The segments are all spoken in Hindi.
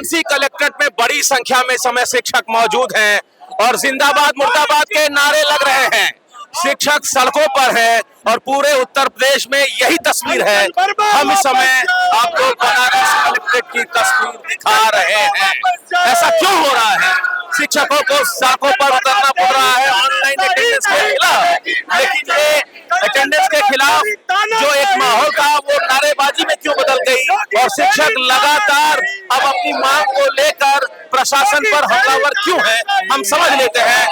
झांसी कलेक्ट्रेट में बड़ी संख्या में समय शिक्षक मौजूद हैं और जिंदाबाद मुर्दाबाद के नारे लग रहे हैं। शिक्षक सड़कों पर है और पूरे उत्तर प्रदेश में यही तस्वीर है। हम इस समय आपको बनारस कलेक्ट्रेट की तस्वीर दिखा रहे हैं। ऐसा क्यों हो रहा है? शिक्षकों को सड़कों पर उतरना पड़ रहा है ऑनलाइन अटेंडेंस के खिलाफ, लेकिन ये अटेंडेंस के खिलाफ जो एक माहौल था वो नारेबाजी में क्यों बदल गई और शिक्षक लगातार अब अपनी मांग को लेकर प्रशासन पर हमलावर क्यों है, हम समझ लेते हैं।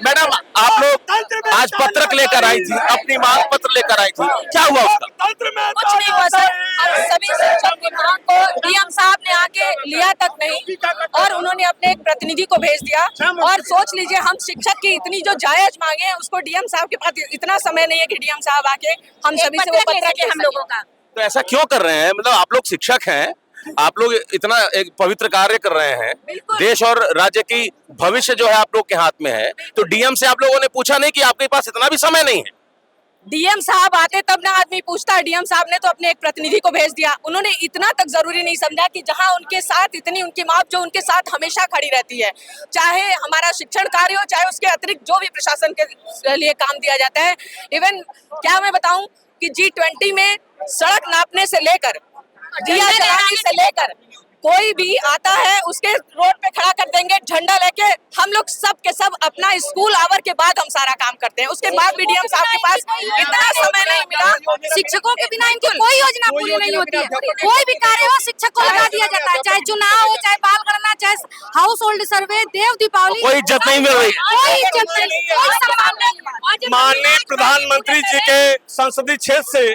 मैडम, आप लोग आज पत्रक लेकर आई थी, अपनी मांग पत्र लेकर आई थी, क्या हुआ उसका? कुछ नहीं हुआ सर। हम सभी शिक्षक की मांग को डीएम साहब ने आके लिया तक नहीं और उन्होंने अपने एक प्रतिनिधि को भेज दिया। और सोच लीजिए, हम शिक्षक की इतनी जो जायज मांगे हैं उसको डीएम साहब के पास इतना समय नहीं है कि डीएम साहब आके हम सभी से वो पत्र के हम लोगों का। तो ऐसा क्यों कर रहे हैं? मतलब आप लोग शिक्षक हैं, आप लोग इतना एक पवित्र कार्य कर रहे हैं, देश और राज्य की भविष्य जो है आप लोग के हाथ में है, तो डीएम से आप लोगों ने पूछा नहीं कि आपके पास इतना भी समय नहीं है? डीएम साहब आते तब ना आदमी पूछता। डीएम साहब ने तो अपने एक प्रतिनिधि को भेज दिया। उन्होंने इतना तक जरूरी नहीं समझा कि जहां उनके साथ इतनी उनकी माँ जो उनके साथ हमेशा खड़ी रहती है, चाहे हमारा शिक्षण कार्य हो, चाहे उसके अतिरिक्त जो भी प्रशासन के लिए काम दिया जाता है। इवन क्या मैं बताऊं कि G20 में सड़क नापने से लेकर दिया जलाने से लेकर कोई भी आता है उसके रोड पे खड़ा कर देंगे झंडा लेके। हम लोग सब के सब अपना स्कूल आवर के बाद हम सारा काम करते हैं। उसके बाद भी डीएम साहब के पास इतना समय नहीं मिला। शिक्षकों के बिना इनकी कोई योजना पूरी नहीं होती है। कोई भी कार्य हो शिक्षक को लगा दिया जाता है, चाहे चुनाव हो, चाहे बाल गणना, चाहे हाउस होल्ड सर्वे, देव दीपावली, कोई इज्जत नहीं मिल रही है। कोई इज्जत नहीं, कोई सम्मान नहीं। माननीय प्रधानमंत्री जी के संसदीय क्षेत्र से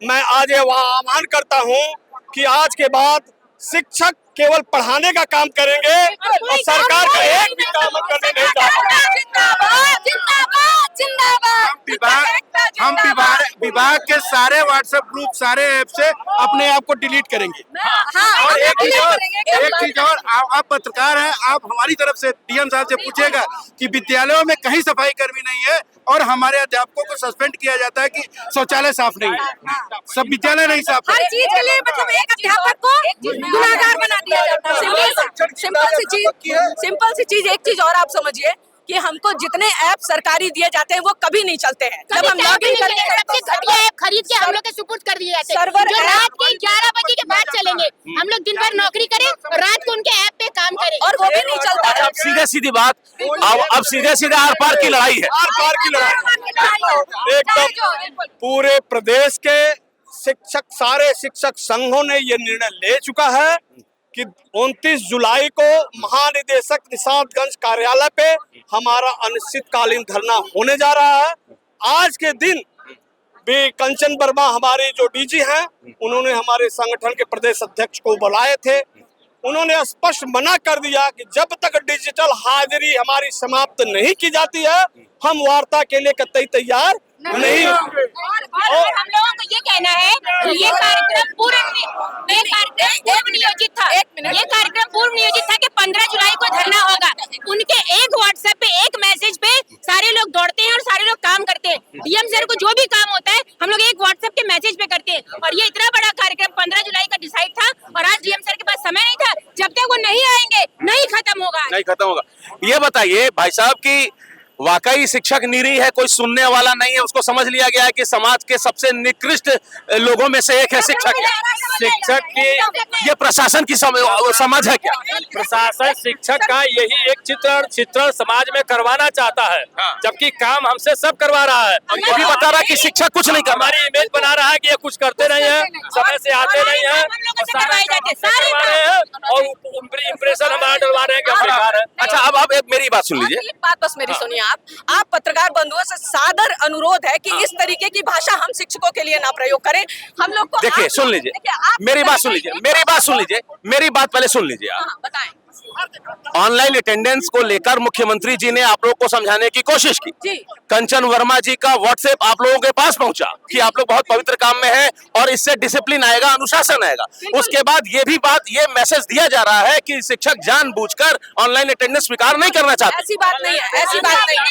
मैं आज ये आह्वान करता हूँ कि आज के बाद शिक्षक केवल पढ़ाने का काम करेंगे और सरकार का एक भी काम करने नहीं हम विभाग के सारे व्हाट्सएप ग्रुप, सारे ऐप से अपने आप को डिलीट करेंगे। और एक चीज और, आप पत्रकार हैं, आप हमारी तरफ से डीएम साहब से पूछेगा कि विद्यालयों में कहीं सफाई कर्मी नहीं है और हमारे अध्यापकों को सस्पेंड किया जाता है कि शौचालय साफ नहीं है, सब विद्यालय नहीं साफ है। हर चीज के लिए मतलब एक अध्यापक को गुनाहगार बना दिया जाता है। सिंपल सी चीज, एक चीज और आप समझिए कि हमको जितने ऐप सरकारी दिए जाते हैं वो कभी नहीं चलते हैं। जब हम लॉगिन करते हैं सबसे घटिया ऐप खरीद के हम लोग के सुपुर्द कर दिए जाते हैं, जो रात के 11 बजे के बाद चलेंगे। हम लोग दिन भर नौकरी करें और रात को उनके ऐप पे काम करें और वो भी नहीं चलता। अब सीधे सीधी बात, अब सीधे सीधे आर पार की लड़ाई है। आर पार की लड़ाई एकदम पूरे प्रदेश के शिक्षक, सारे शिक्षक संघों ने ये निर्णय ले चुका है कि 29 जुलाई को महानिदेशक निशांतगंज कार्यालय पे हमारा अनिश्चितकालीन धरना होने जा रहा है। आज के दिन भी कंचन वर्मा हमारे जो डीजी हैं, उन्होंने हमारे संगठन के प्रदेश अध्यक्ष को बुलाए थे। उन्होंने स्पष्ट मना कर दिया कि जब तक डिजिटल हाजिरी हमारी समाप्त नहीं की जाती है हम वार्ता के लिए कतई तैयार नहीं। और हम लोगों को ये कहना है कि ये कार्यक्रम पूर्व नियोजित था। ये कार्यक्रम पूर्व नियोजित था कि 15 जुलाई को धरना होगा। उनके एक व्हाट्सएप पे, एक मैसेज पे सारे लोग दौड़ते हैं और सारे लोग काम करते हैं। डीएम सर को जो भी काम होता है हम लोग एक व्हाट्सएप के मैसेज पे करते हैं। और ये इतना बड़ा कार्यक्रम 15 जुलाई का डिसाइड था और आज डीएम सर के पास समय नहीं था। जब तक वो नहीं आएंगे नहीं खत्म होगा। ये बताइए भाई साहब की वाकई शिक्षक निरीह है, कोई सुनने वाला नहीं है, उसको समझ लिया गया है कि समाज के सबसे निकृष्ट लोगों में से एक है शिक्षक। शिक्षक की ये प्रशासन की समझ है क्या? प्रशासन शिक्षक का यही एक चित्रण समाज में करवाना चाहता है, जबकि काम हमसे सब करवा रहा है। और ये भी बता रहा है कि शिक्षक कुछ नहीं कर, हमारी इमेज बना रहा है कि ये कुछ करते नहीं है, समय से आते नहीं है और इम्प्रेशन हमारा डलवा रहे हैं कि हम बेकार है। अच्छा, अब एक मेरी बात सुन लीजिए। एक बात बस मेरी सुनिए। आप पत्रकार बंधुओं से सादर अनुरोध है कि इस तरीके की भाषा हम शिक्षकों के लिए ना प्रयोग करें। हम लोग को देखिए, सुन लीजिए, मेरी बात सुन लीजिए, मेरी बात पहले सुन लीजिए आप। बताएं। ऑनलाइन अटेंडेंस को लेकर मुख्यमंत्री जी ने आप लोगों को समझाने की कोशिश की। जी। कंचन वर्मा जी का व्हाट्सएप आप लोगों के पास पहुंचा कि आप लोग बहुत पवित्र काम में हैं और इससे डिसिप्लिन आएगा, अनुशासन आएगा। उसके बाद ये मैसेज दिया जा रहा है कि शिक्षक जानबूझकर ऑनलाइन अटेंडेंस स्वीकार नहीं करना चाहते। ऐसी बात नहीं है, ऐसी बात नहीं है।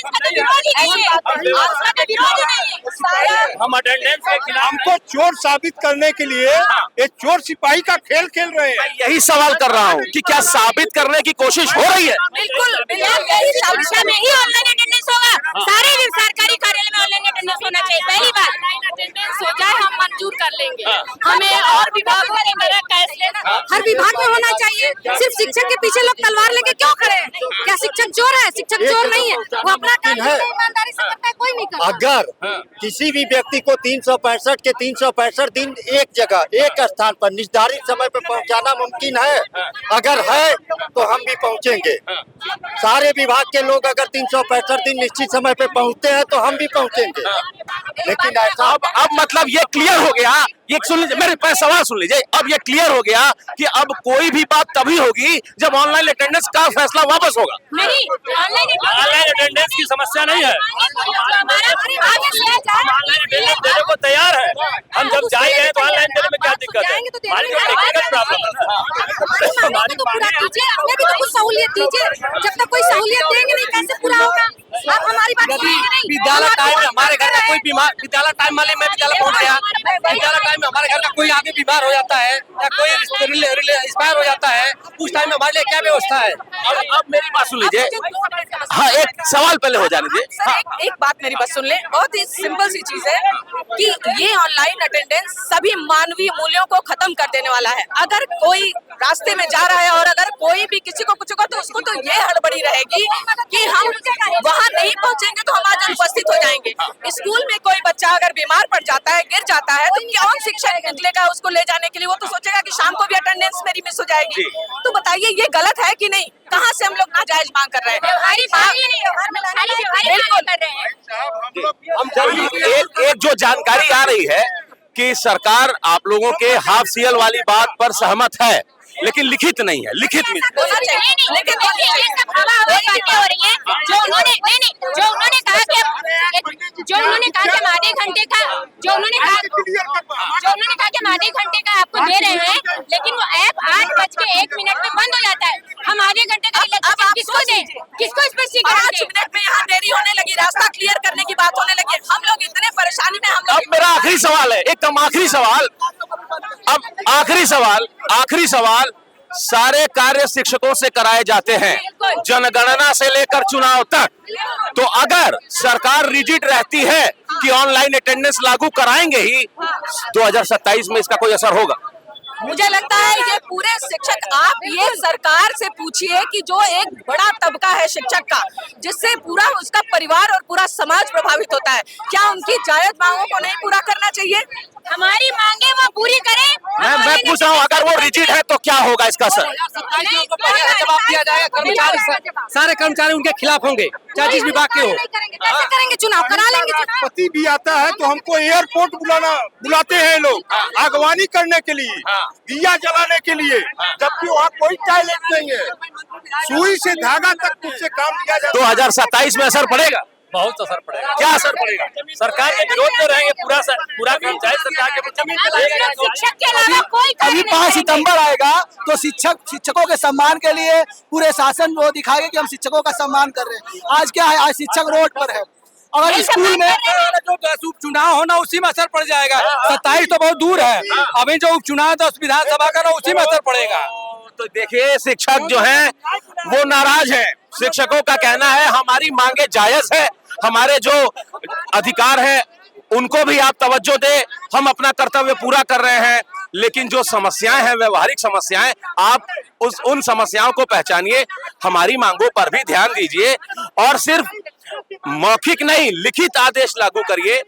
हम अटेंडेंस के खिलाफ हमको चोर साबित करने के लिए ये चोर सिपाही का खेल खेल रहे हैं। यही सवाल कर रहा हूँ कि क्या साबित करने की कोशिश हो रही है? बिल्कुल शिक्षा में ही ऑनलाइन अटेंडेंस होगा। सारे सरकारी कार्यालय में ऑनलाइन अटेंडेंस होना चाहिए। पहली बात अटेंडेंस हो जाए हम मंजूर कर लेंगे। हमें और विभागों की तरह कैशलेस हर विभाग में होना चाहिए। सिर्फ शिक्षक के पीछे लोग तलवार लेके क्यों खड़े हैं? क्या शिक्षक चोर है? शिक्षक चोर नहीं है, वो अपना काम ईमानदारी से करता है, कोई नहीं करता। अगर किसी भी व्यक्ति को 365 के 365 दिन एक जगह एक स्थान पर निर्धारित समय पर पहुंचाना मुमकिन है, अगर है तो हम भी पहुंचेंगे। सारे विभाग के लोग अगर 365 दिन निश्चित समय पे पहुंचते हैं तो हम भी पहुंचेंगे। लेकिन ऐसा अब मतलब ये क्लियर हो गया, ये सुन लीजिए, मेरे पास सवाल सुन लीजिए। अब ये क्लियर हो गया कि अब कोई भी बात तभी होगी जब ऑनलाइन अटेंडेंस का फैसला वापस होगा। नहीं, ऑनलाइन अटेंडेंस की समस्या नहीं है। ऑनलाइन अटेंडेंस देने को तैयार है। हम जब जाएंगे तो ऑनलाइन देने में क्या दिक्कत है? हमारी जो टेक्निकल प्रॉब्लम है हमारी तो पूरा कीजिए, हमें भी तो कुछ सहूलियत दीजिए। जब तक कोई सहूलियत देंगे नहीं कैसे पूरा होगा? आप हमारी बात सुनेंगे नहीं। विद्यालय टाइम में हमारे घर का कोई बीमार, विद्यालय टाइम वाले में विद्यालय पहुंच गया, विद्यालय टाइम में हमारे घर का कोई आदमी बीमार हो जाता है या कोई एक्सपायर हो जाता है, उस टाइम में हमारे लिए क्या व्यवस्था है? अब मेरी बात सुन लीजिए। हाँ, एक सवाल पहले हो जाने दीजिए। सर, एक बात मेरी बात सुन ले। बहुत ही सिंपल सी चीज है कि ये ऑनलाइन अटेंडेंस सभी मानवीय मूल्यों को खत्म कर देने वाला है। अगर कोई रास्ते में जा रहा है और अगर कोई भी किसी को कुछ होगा तो उसको तो ये हड़बड़ी रहेगी कि हम वहाँ नहीं पहुँचेंगे तो हम आज उपस्थित हो जाएंगे। स्कूल में कोई बच्चा अगर बीमार पड़ जाता है, गिर जाता है, तो कौन शिक्षक निकलेगा उसको ले जाने के लिए? वो तो सोचेगा कि शाम को भी अटेंडेंस मेरी मिस हो जाएगी। तो बताइए ये गलत है कि नहीं? कहाँ से हम लोग नाजायज मांग कर रहे हैं? एक जो जानकारी आ रही है कि सरकार आप लोगों के हाफ सीएल वाली बात पर सहमत है, लेकिन लिखित नहीं है। लिखित में होना चाहिए। लेकिन ये सब बातें हो रही हैं जो उन्होंने कहा कि हम आधे घंटे का जो उन्होंने कहा कि हम आधे घंटे का आपको दे रहे हैं, लेकिन वो ऐप 8:01 में बंद हो जाता है। हम आधे घंटे का इलेक्ट्रिसिटी किसको दें? किसको स्पष्टीकरण दें? 5 मिनट में यहाँ देरी होने लगी, रास्ता क्लियर करने की बात होने लगी। हम लोग इतने परेशानी में हम अब लोग। मेरा आखिरी सवाल है, एकदम आखिरी सवाल। अब आखिरी सवाल सारे कार्य शिक्षकों से कराए जाते हैं, जनगणना से लेकर चुनाव तक। तो अगर सरकार रिजिड रहती है कि ऑनलाइन अटेंडेंस लागू कराएंगे ही, 2027 में इसका कोई असर होगा? मुझे लगता है ये पूरे शिक्षक, आप ये सरकार से पूछिए कि जो एक बड़ा तबका है शिक्षक का, जिससे पूरा उसका परिवार और पूरा समाज प्रभावित होता है, क्या उनकी जायज मांगों को नहीं पूरा करना चाहिए? हमारी मांगे वो पूरी करें। मैं पूछ रहा हूँ, अगर वो रिजिड है तो क्या होगा इसका असर? जवाब दिया जाएगा। कर्मचारी, सारे कर्मचारी उनके खिलाफ होंगे, चाहे जिस विभाग के हो। कैसे करेंगे चुनाव? करा लेंगे चुनाव। पति भी आता है तो हमको एयरपोर्ट बुलाते हैं लोग अगवानी करने के लिए, दिया जलाने के लिए, जबकि वहाँ कोई टॉयलेट नहीं है। सुई से धागा तक मुझसे काम लिया जाता है। 2027 में असर पड़ेगा? बहुत असर पड़ेगा। क्या असर पड़ेगा? सरकार के विरोध में रहेंगे, पूरा कर्मचारी सरकार के जमीन पे लगेगा। शिक्षक के अलावा कोई कार्य अभी नहीं 5 करेंगे। सितंबर आएगा तो शिक्षकों के सम्मान के लिए पूरे शासन वो दिखाएगा कि हम शिक्षकों का सम्मान कर रहे हैं। आज क्या है, आज शिक्षक रोड पर है। अगर स्कूल में जो उपचुनाव होना उसी में असर पड़ जाएगा। 27 तो बहुत दूर है, अभी जो उपचुनाव 10 विधानसभा का ना उसी में असर पड़ेगा। तो देखिए, शिक्षक जो हैं वो नाराज हैं। शिक्षकों का कहना है हमारी मांगे जायज है, हमारे जो अधिकार हैं उनको भी आप तवज्जो दे, हम अपना कर्तव्य पूरा कर रहे हैं। लेकिन जो समस्याएं हैं, व्यवहारिक समस्याएं, आप उन समस्याओं को पहचानिए, हमारी मांगों पर भी ध्यान दीजिए और सिर्फ मौखिक नहीं, लिखित आदेश लागू करिए।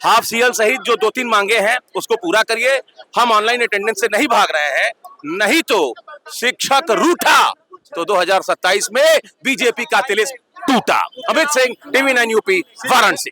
हाफ सीएल सहित जो 2-3 मांगे हैं उसको पूरा करिए। हम ऑनलाइन अटेंडेंस से नहीं भाग रहे हैं, नहीं तो शिक्षक रूठा तो 2027 में बीजेपी का तिलिस्म टूटा। Amit Singh, TV9 UP, Varanasi.